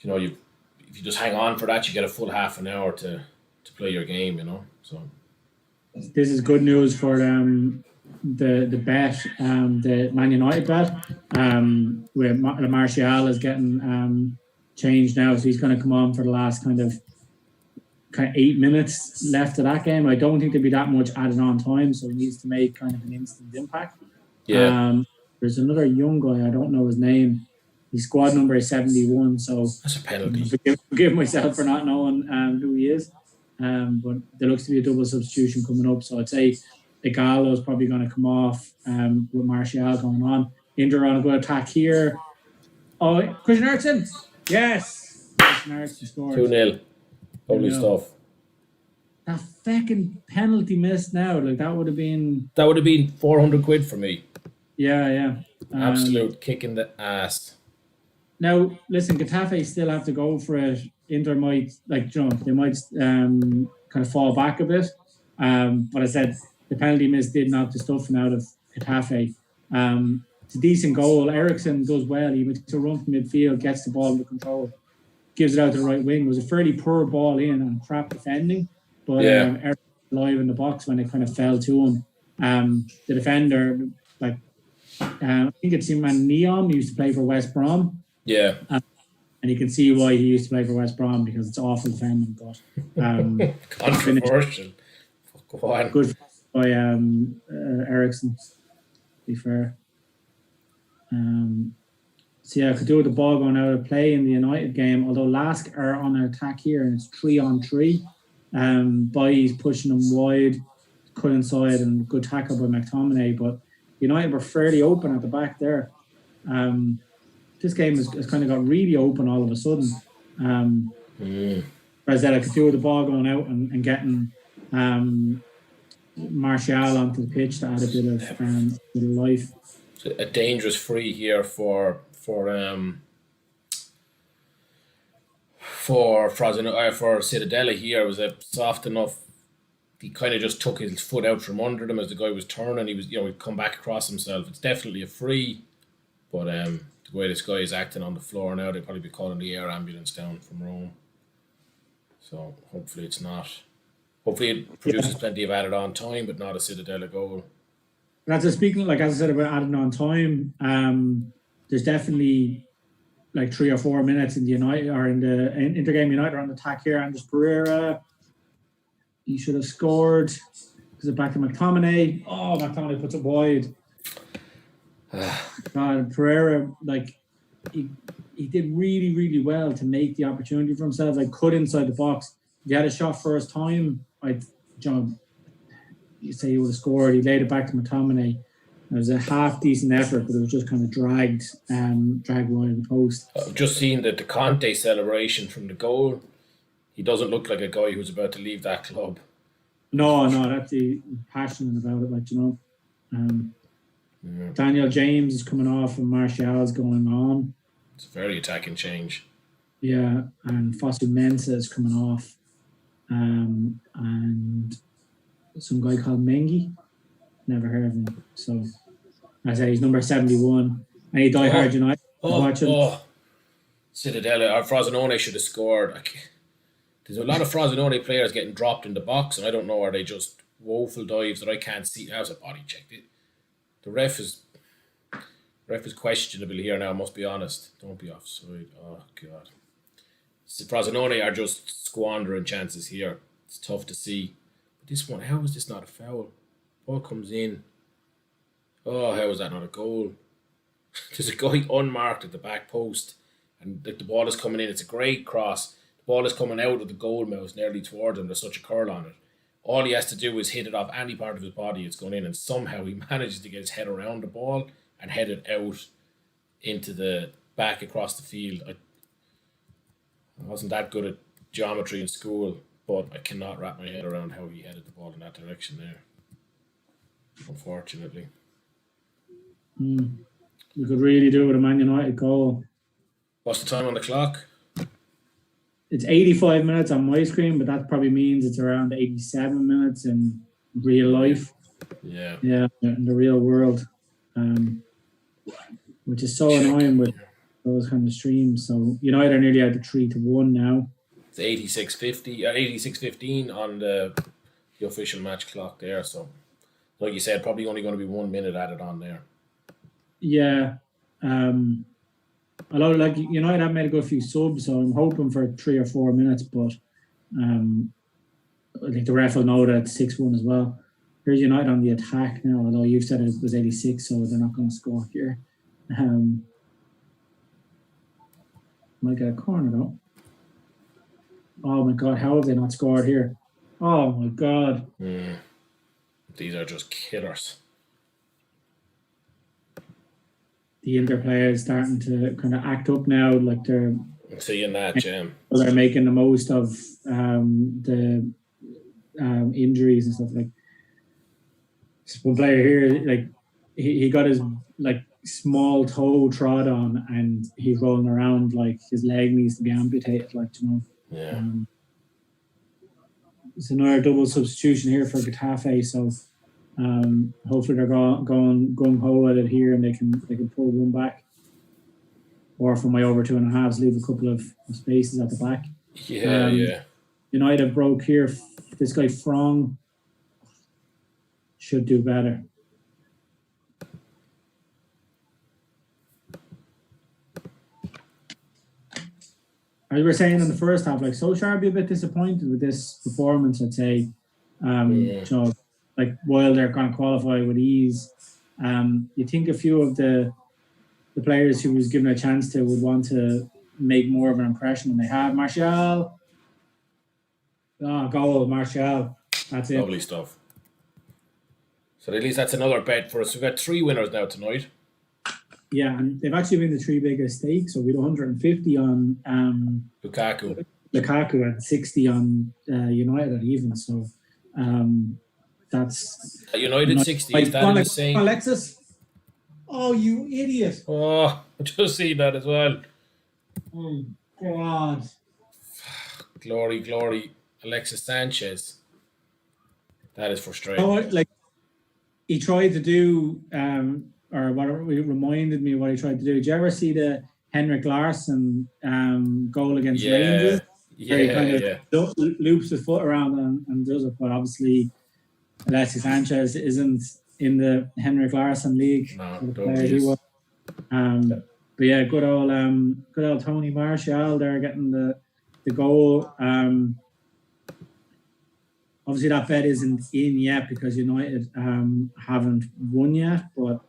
If you just hang on for that, you get a full half an hour to play your game. So this is good news for the bet, the Man United bet. Where Martial is getting changed now, so he's going to come on for the last kind of 8 minutes left of that game. I don't think there'll be that much added on time, so he needs to make kind of an instant impact. Yeah. There's another young guy, I don't know his name. His squad number is 71, so that's a penalty. Forgive myself for not knowing who he is. But there looks to be a double substitution coming up, so I'd say Igalo is probably going to come off with Martial going on. Inter on a good attack here. Oh, Christian Eriksen! Yes! Christian Eriksen scored. 2-0. Lovely stuff. That fucking penalty missed now. Like, that would have been 400 quid for me. Yeah. Absolute kick in the ass. Now, listen, Getafe still have to go for it. Inter might, they might kind of fall back a bit. But I said the penalty miss did knock the stuffing out of Getafe. It's a decent goal. Eriksen does well. He makes a run from midfield, gets the ball under control, gives it out to the right wing. It was a fairly poor ball in and crap defending. But Eriksen was alive in the box when it kind of fell to him. The defender, I think it's Simon Neom, he used to play for West Brom. Yeah. And you can see why he used to play for West Brom, because it's awful defending. But controversial. Go on. Good by Eriksen, to be fair. So yeah, I could do with the ball going out of play in the United game, although LASK are on an attack here and it's 3-on-3. Boy's pushing them wide, cut inside, and good tackle by McTominay, but United were fairly open at the back there. This game has kind of got really open all of a sudden. Whereas that I could do with the ball going out and getting Martial onto the pitch to add a bit of life. A dangerous free here for Frosinone, for Cittadella here. It was a soft enough. He kind of just took his foot out from under them as the guy was turning. He was, he'd come back across himself. It's definitely a free, but the way this guy is acting on the floor now, they'd probably be calling the air ambulance down from Rome. So hopefully it's not. Hopefully it produces plenty of added on time, but not a Cittadella goal. That's speaking, as I said about adding on time. There's definitely 3 or 4 minutes in the United or in the Inter game. United are on the attack here. Andres Pereira, he should have scored. Is it back to McTominay? Oh, McTominay puts it wide. God, Pereira, he did really, really well to make the opportunity for himself. Cut inside the box. If he had a shot first time, you say he would have scored. He laid it back to McTominay. It was a half decent effort, but it was just kind of dragged wide of the post. I've just seen the Conte celebration from the goal. He doesn't look like a guy who's about to leave that club. No, that's passionate about it. Daniel James is coming off and Martial's going on. It's a very attacking change. Yeah, and Fosu Mensah is coming off. And some guy called Mengi. Never heard of him. So, I say he's number 71. And he diehard United. Cittadella or Frosinone should have scored. There's a lot of Frosinone players getting dropped in the box, and I don't know, are they just woeful dives that I can't see? That was a body check. The ref is questionable here now, I must be honest. Don't be offside. Oh, God. Frosinone are just squandering chances here. It's tough to see. But this one, how is this not a foul? Ball comes in. Oh, how is that not a goal? There's a guy unmarked at the back post, and the ball is coming in. It's a great cross. The ball is coming out of the goal mouth nearly towards him. There's such a curl on it. All he has to do is hit it off any part of his body. It's going in, and somehow he manages to get his head around the ball and head it out into the back across the field. I wasn't that good at geometry in school, but I cannot wrap my head around how he headed the ball in that direction there. Unfortunately. You could really do with a Man United goal. What's the time on the clock? It's 85 minutes on my screen, but that probably means it's around 87 minutes in real life. Yeah. Yeah, in the real world. Which is so annoying with those kind of streams. So United are nearly out to 3-1 now. It's 86:15 on the official match clock there. So, like you said, probably only going to be 1 minute added on there. Yeah. Although, like, United have made a good few subs, so I'm hoping for 3 or 4 minutes, but I think the ref will know that it's 6-1 as well. Here's United on the attack now, although you've said it was 86, so they're not going to score here. Might get a corner, though. Oh, my God, how have they not scored here? Oh, my God. These are just killers. The Inter players starting to kind of act up now, like they're seeing that, Jim. They're making the most of the injuries and stuff. Like one player here, like he got his like small toe trod on, and he's rolling around like his leg needs to be amputated. Like, Yeah. It's another double substitution here for Getafe, so hopefully they're going gung ho at it here, and they can pull one back. Or for my over 2.5s, leave a couple of spaces at the back. Yeah. United broke here. This guy Frong should do better. As we were saying in the first half, like Solskjaer would be a bit disappointed with this performance, I'd say. So, like, while they're going to qualify with ease, you think a few of the players who was given a chance to would want to make more of an impression than they have. Martial. Goal, Martial. That's it. Lovely stuff. So at least that's another bet for us. We've got 3 winners now tonight. Yeah, and they've actually been the 3 biggest stakes. So we had 150 on Lukaku and 60 on United even. So that's United 60. Is that the same? Alexis. Oh, you idiot! Oh, I just seen that as well. Oh God! Glory, Alexis Sanchez. That is frustrating. Like he tried to do, or what it reminded me of what he tried to do. Did you ever see the Henrik Larsson goal against Rangers? Yeah, he kind of loops his foot around and does it, but obviously Alexis Sanchez isn't in the Henrik Larsson league. No, but yeah, good old Tony Martial there getting the goal. Obviously that bet isn't in yet because United haven't won yet. But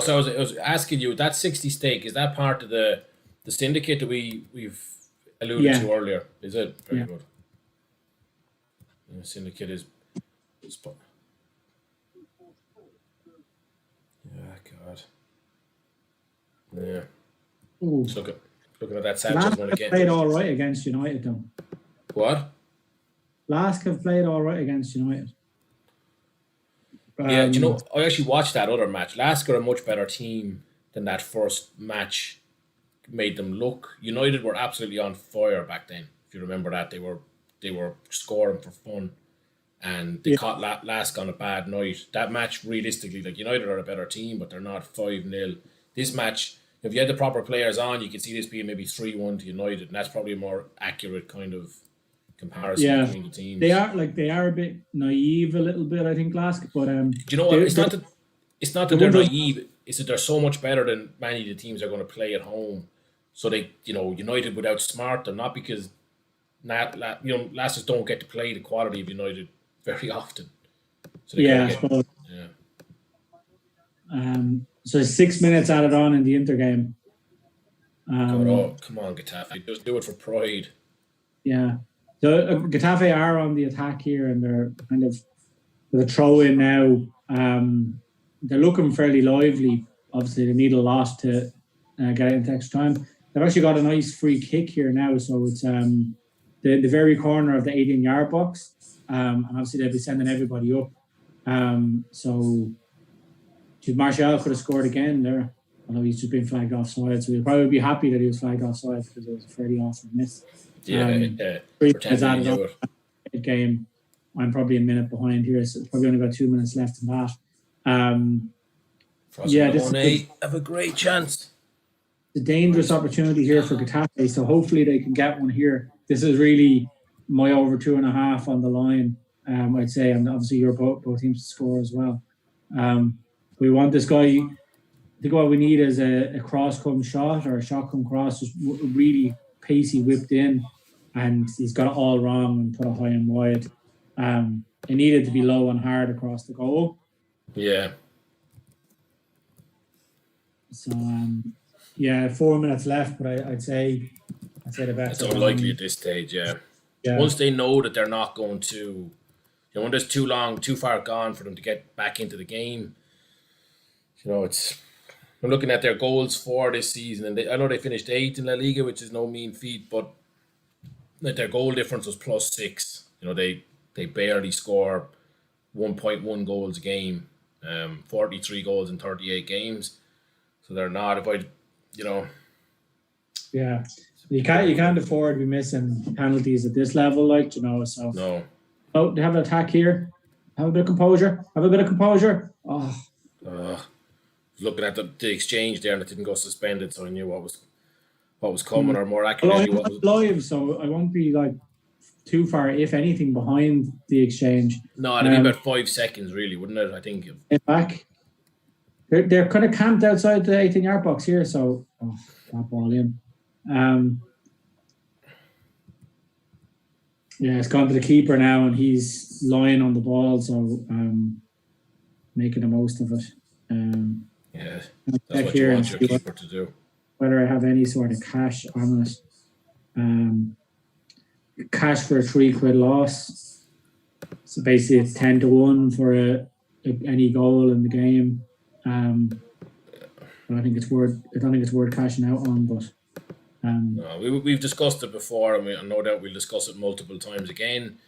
so I was asking you, that 60 stake, is that part of the syndicate that we've alluded to earlier? Is it? Very good. The syndicate is. God. Yeah. Looking at that Sanchez one again. Played all right against United, though. What? LASK have played all right against United. Yeah, I actually watched that other match. LASK are a much better team than that first match made them look. United were absolutely on fire back then. If you remember that, they were scoring for fun. And they caught LASK on a bad night. That match, realistically, like United are a better team, but they're not 5-0. This match, if you had the proper players on, you could see this being maybe 3-1 to United, and that's probably a more accurate kind of comparison between the teams. They are a bit naive, a little bit, I think, LASK. But do you know what? It's not that they're naive. It's that they're so much better than many of the teams are going to play at home. So they, United would outsmart them, not because LASK don't get to play the quality of United very often. So so 6 minutes added on in the Inter game. Come on, Getafe. Just do it for pride. Yeah. So Getafe are on the attack here, and they're kind of with a throw in now. They're looking fairly lively. Obviously, they need a lot to get into extra time. They've actually got a nice free kick here now. So it's the very corner of the 18-yard box. And obviously they'll be sending everybody up. So Martial could have scored again there, although he's just been flagged offside. So he'll probably be happy that he was flagged offside because it was a fairly awesome miss. Game. I'm probably a minute behind here, so it's probably only about 2 minutes left in that. This have a great chance. The dangerous opportunity here for Getafe, so hopefully they can get one here. This is really my over 2.5 on the line, I'd say, and obviously your both teams to score as well. We want this guy think what we need is a cross come shot or a shot come cross, just really pacey whipped in, and he's got it all wrong and put it high and wide. It needed to be low and hard across the goal. Yeah. So 4 minutes left, but I'd say the bets. It's unlikely at this stage. Yeah. Once they know that they're not going to, when there's too far gone for them to get back into the game. It's. I'm looking at their goals for this season, and I know they finished 8th in La Liga, which is no mean feat, but their goal difference was +6. They barely score 1.1 goals a game, 43 goals in 38 games. So they're not. Yeah, you can't afford to be missing penalties at this level, So no. Oh, they have an attack here. Have a bit of composure. Looking at the exchange there, and it didn't go suspended, so I knew what was coming, or more accurately, what was live. So I won't be too far, if anything, behind the exchange. No, it'd be about 5 seconds, really, wouldn't it? I think. Back. They're kind of camped outside the 18-yard box here, so that ball in. It's gone to the keeper now, and he's lying on the ball, so making the most of it. That's what you want your keeper to do. Whether I have any sort of cash on it. Cash for a £3 loss. So basically it's 10-1 for any goal in the game. But I think it's worth cashing out on, but no, we've discussed it before, and no doubt we'll discuss it multiple times again.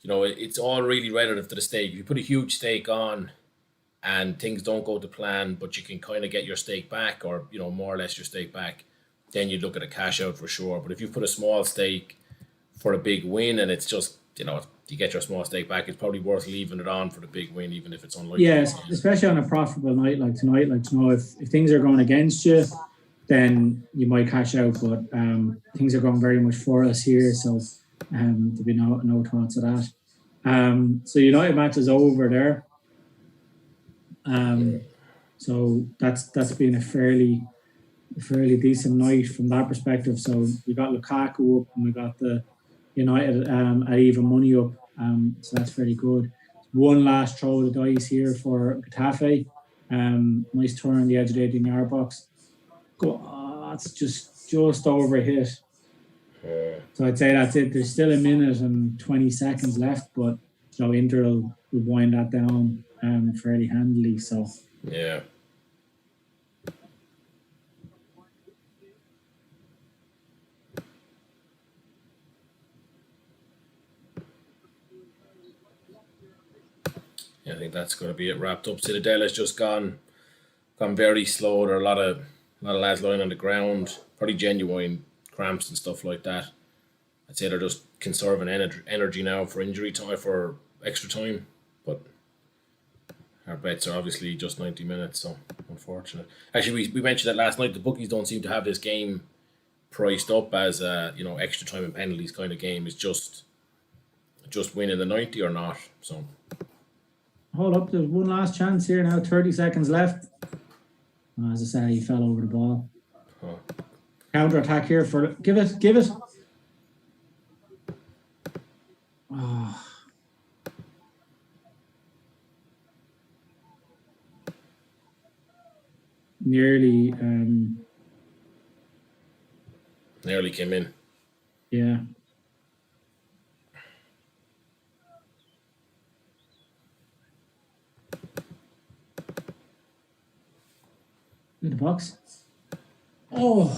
It's all really relative to the stake. If you put a huge stake on and things don't go to plan, but you can kind of get your stake back, or more or less your stake back, then you'd look at a cash out for sure. But if you put a small stake for a big win, and it's just you get your small stake back, it's probably worth leaving it on for the big win, even if it's unlikely. Yes, especially on a profitable night like tonight. If things are going against you, then you might cash out. But things are going very much for us here, so there'll be no thoughts of that. So United match is over there. So that's been a fairly decent night from that perspective. So we got Lukaku up, and we got the United at even money up. So that's very good. One last throw of the dice here for Getafe. Nice turn on the edge of the 18-yard box. It's just over a hit. So I'd say that's it. There's still 1 minute and 20 seconds left, but Inter will wind that down fairly handily. So yeah. I think that's going to be it wrapped up. Cittadella's just gone very slow. There are a lot of lads lying on the ground, probably genuine cramps and stuff like that. I'd say they're just conserving energy now for injury time, for extra time. But our bets are obviously just 90 minutes, so unfortunate. Actually, we mentioned that last night. The bookies don't seem to have this game priced up as a extra time and penalties kind of game. It's just winning the 90 or not. So. Hold up, there's one last chance here now, 30 seconds left. As I say, he fell over the ball. Counter attack here for give it. Oh. Nearly came in. Yeah. In the box. Oh,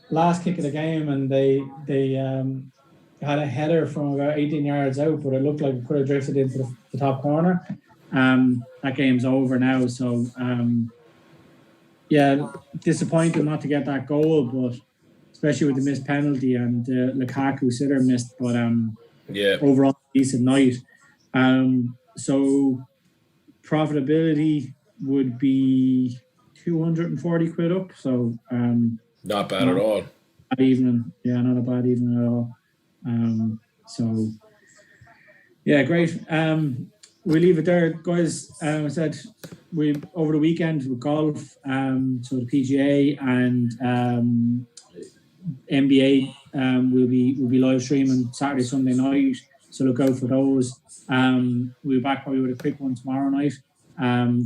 last kick of the game, and they had a header from about 18 yards out, but it looked like it could have drifted into the top corner. That game's over now, so disappointing not to get that goal, but especially with the missed penalty and Lukaku sitter missed, but overall decent night. So profitability would be 240 quid up, so not bad at all. Bad evening, not a bad evening at all. So great. we leave it there, guys. I said we over the weekend with golf, so the PGA and NBA will be live streaming Saturday, Sunday night. So look out for those. We'll be back probably with a quick one tomorrow night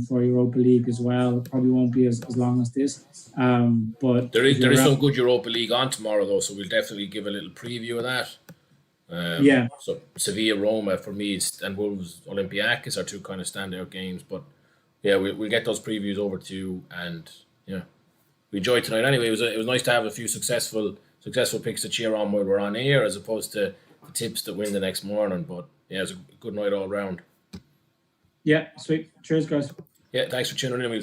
for Europa League as well. Probably won't be as long as this. But there is some good Europa League on tomorrow though, so we'll definitely give a little preview of that. Yeah. So Sevilla, Roma for me, and Wolves, Olympiacos are two kind of standout games. But yeah, we'll get those previews over to you, and yeah, we enjoyed tonight. Anyway, it was nice to have a few successful picks to cheer on while we're on air, as opposed to the tips that win the next morning. But yeah, it was a good night all round. Yeah, sweet. Cheers, guys. Yeah, thanks for tuning in. We'll see